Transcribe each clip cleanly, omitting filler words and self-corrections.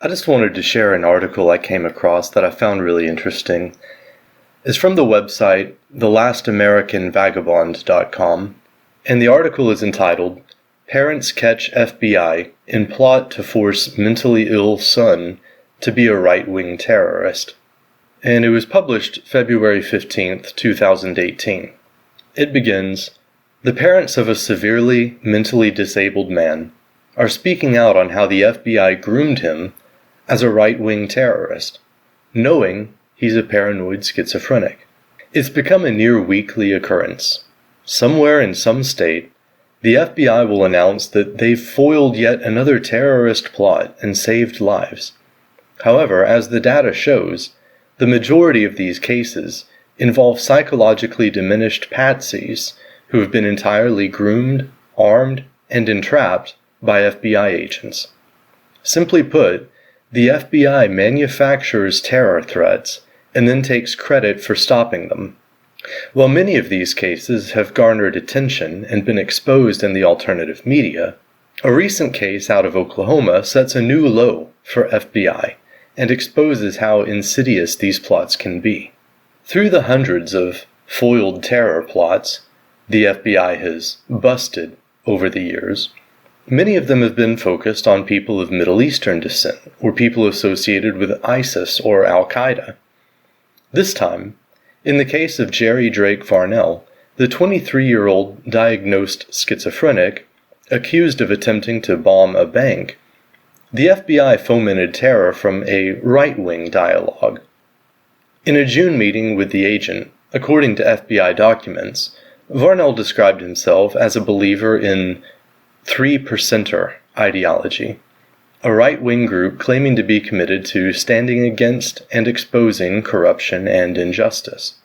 I just wanted to share an article I came across that I found really interesting. It's from the website thelastamericanvagabond.com, and the article is entitled, "Parents Catch FBI in Plot to Force Mentally Ill Son to be a Right-Wing Terrorist," and it was published February 15th, 2018. It begins, "The parents of a severely mentally disabled man are speaking out on how the FBI groomed him as a right-wing terrorist, knowing he's a paranoid schizophrenic. It's become a near-weekly occurrence. Somewhere in some state, the FBI will announce that they've foiled yet another terrorist plot and saved lives. However, as the data shows, the majority of these cases involve psychologically diminished patsies who have been entirely groomed, armed, and entrapped by FBI agents. Simply put, the FBI manufactures terror threats and then takes credit for stopping them. While many of these cases have garnered attention and been exposed in the alternative media, a recent case out of Oklahoma sets a new low for FBI and exposes how insidious these plots can be. Through the hundreds of foiled terror plots the FBI has busted over the years, many of them have been focused on people of Middle Eastern descent or people associated with ISIS or Al-Qaeda. This time, in the case of Jerry Drake Varnell, the 23-year-old diagnosed schizophrenic accused of attempting to bomb a bank, the FBI fomented terror from a right-wing dialogue. In a June meeting with the agent, according to FBI documents, Varnell described himself as a believer in 3%er ideology, a right-wing group claiming to be committed to standing against and exposing corruption and injustice.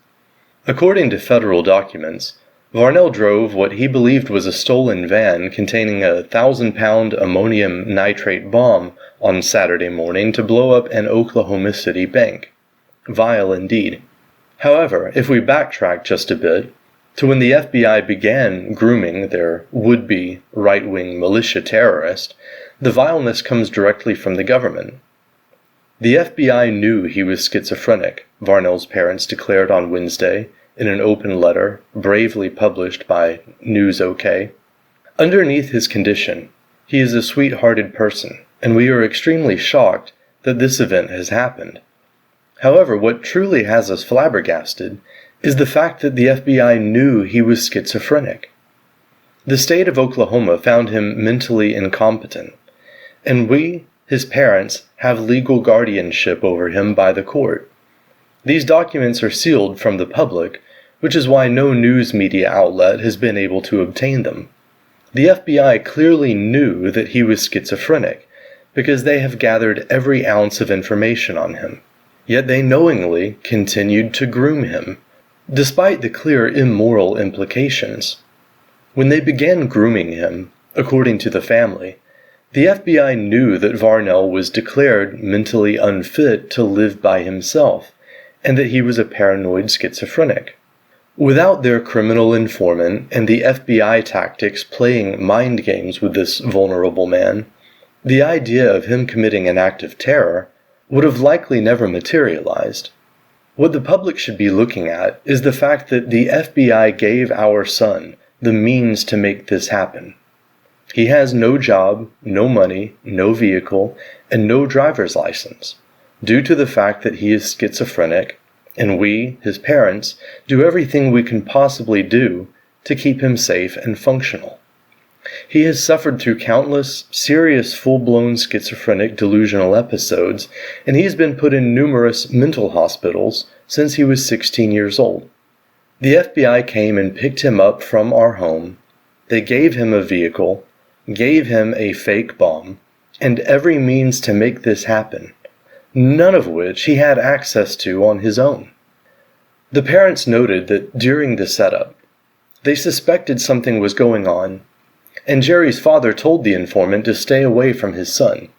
According to federal documents, Varnell drove what he believed was a stolen van containing a 1,000-pound ammonium nitrate bomb on Saturday morning to blow up an Oklahoma City bank. Vile indeed. However, if we backtrack just a bit, to when the FBI began grooming their would-be right-wing militia terrorist, the vileness comes directly from the government. The FBI knew he was schizophrenic, Varnell's parents declared on Wednesday in an open letter bravely published by News OK. Underneath his condition, he is a sweet-hearted person, and we are extremely shocked that this event has happened. However, what truly has us flabbergasted is the fact that the FBI knew he was schizophrenic. The state of Oklahoma found him mentally incompetent, and we, his parents, have legal guardianship over him by the court. These documents are sealed from the public, which is why no news media outlet has been able to obtain them. The FBI clearly knew that he was schizophrenic, because they have gathered every ounce of information on him. Yet they knowingly continued to groom him, despite the clear immoral implications. When they began grooming him, according to the family, the FBI knew that Varnell was declared mentally unfit to live by himself, and that he was a paranoid schizophrenic. Without their criminal informant and the FBI tactics playing mind games with this vulnerable man, the idea of him committing an act of terror would have likely never materialized. What the public should be looking at is the fact that the FBI gave our son the means to make this happen. He has no job, no money, no vehicle, and no driver's license, due to the fact that he is schizophrenic, and we, his parents, do everything we can possibly do to keep him safe and functional. He has suffered through countless, serious full-blown schizophrenic delusional episodes, and he has been put in numerous mental hospitals since he was 16 years old. The FBI came and picked him up from our home. They gave him a vehicle, gave him a fake bomb, and every means to make this happen, none of which he had access to on his own. The parents noted that during the setup, they suspected something was going on, and Jerry's father told the informant to stay away from his son.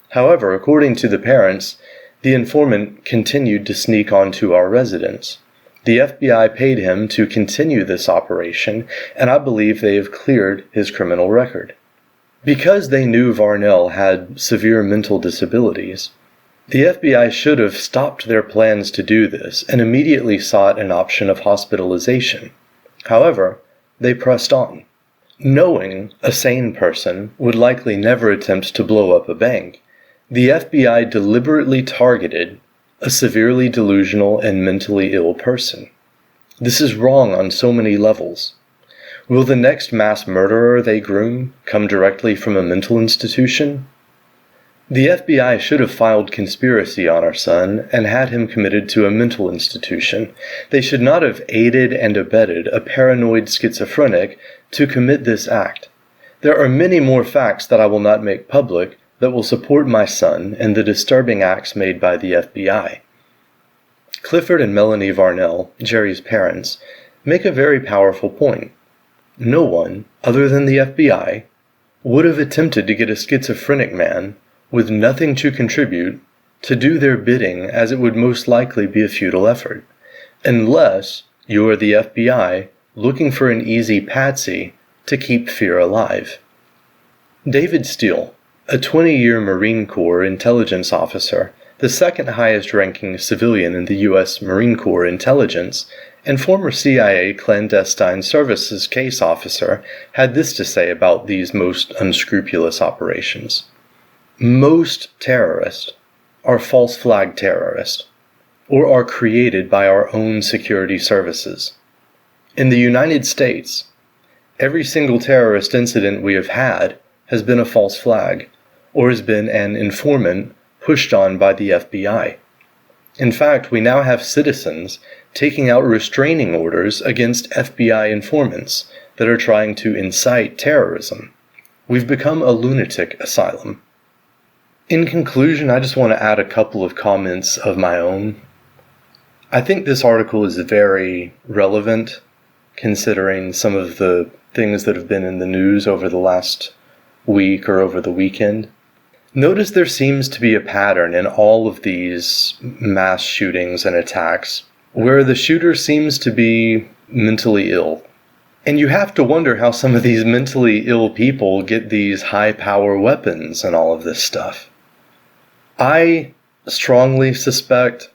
However, according to the parents, the informant continued to sneak onto our residence. The FBI paid him to continue this operation, and I believe they have cleared his criminal record. Because they knew Varnell had severe mental disabilities, the FBI should have stopped their plans to do this and immediately sought an option of hospitalization. However, they pressed on. Knowing a sane person would likely never attempt to blow up a bank, the FBI deliberately targeted a severely delusional and mentally ill person. This is wrong on so many levels. Will the next mass murderer they groom come directly from a mental institution? The FBI should have filed conspiracy on our son and had him committed to a mental institution. They should not have aided and abetted a paranoid schizophrenic to commit this act. There are many more facts that I will not make public that will support my son and the disturbing acts made by the FBI. Clifford and Melanie Varnell, Jerry's parents, make a very powerful point. No one, other than the FBI, would have attempted to get a schizophrenic man with nothing to contribute to do their bidding, as it would most likely be a futile effort, unless you are the FBI looking for an easy patsy to keep fear alive. David Steele, a 20-year Marine Corps intelligence officer, the second highest ranking civilian in the U.S. Marine Corps intelligence, and former CIA clandestine services case officer, had this to say about these most unscrupulous operations. Most terrorists are false flag terrorists, or are created by our own security services. In the United States, every single terrorist incident we have had has been a false flag, or has been an informant pushed on by the FBI. In fact, we now have citizens taking out restraining orders against FBI informants that are trying to incite terrorism. We've become a lunatic asylum. In conclusion, I just want to add a couple of comments of my own. I think this article is very relevant, considering some of the things that have been in the news over the last week or over the weekend. Notice there seems to be a pattern in all of these mass shootings and attacks where the shooter seems to be mentally ill. And you have to wonder how some of these mentally ill people get these high-power weapons and all of this stuff. I strongly suspect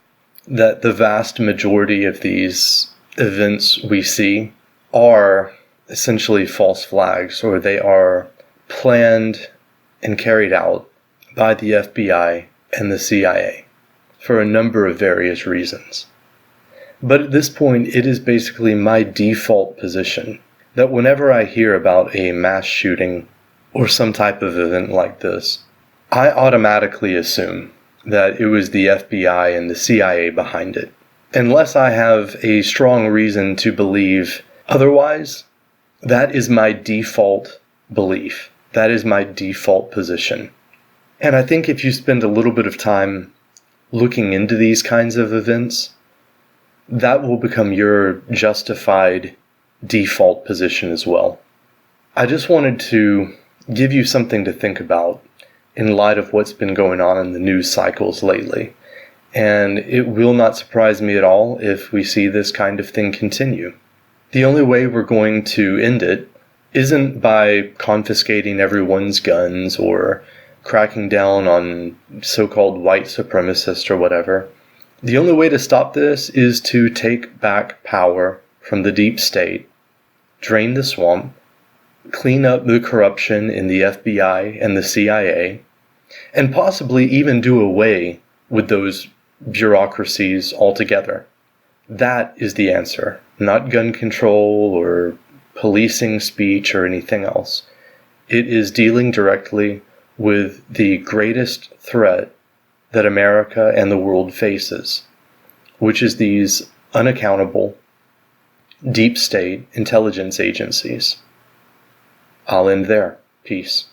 that the vast majority of these events we see are essentially false flags, or they are planned and carried out by the FBI and the CIA for a number of various reasons. But at this point, it is basically my default position that whenever I hear about a mass shooting or some type of event like this, I automatically assume that it was the FBI and the CIA behind it, unless I have a strong reason to believe otherwise. That is my default belief. That is my default position. And I think if you spend a little bit of time looking into these kinds of events, that will become your justified default position as well. I just wanted to give you something to think about in light of what's been going on in the news cycles lately. And it will not surprise me at all if we see this kind of thing continue. The only way we're going to end it isn't by confiscating everyone's guns or cracking down on so-called white supremacists or whatever. The only way to stop this is to take back power from the deep state, drain the swamp, clean up the corruption in the FBI and the CIA, and possibly even do away with those bureaucracies altogether. That is the answer, not gun control or policing speech or anything else. It is dealing directly with the greatest threat that America and the world faces, which is these unaccountable, deep state intelligence agencies. I'll end there. Peace.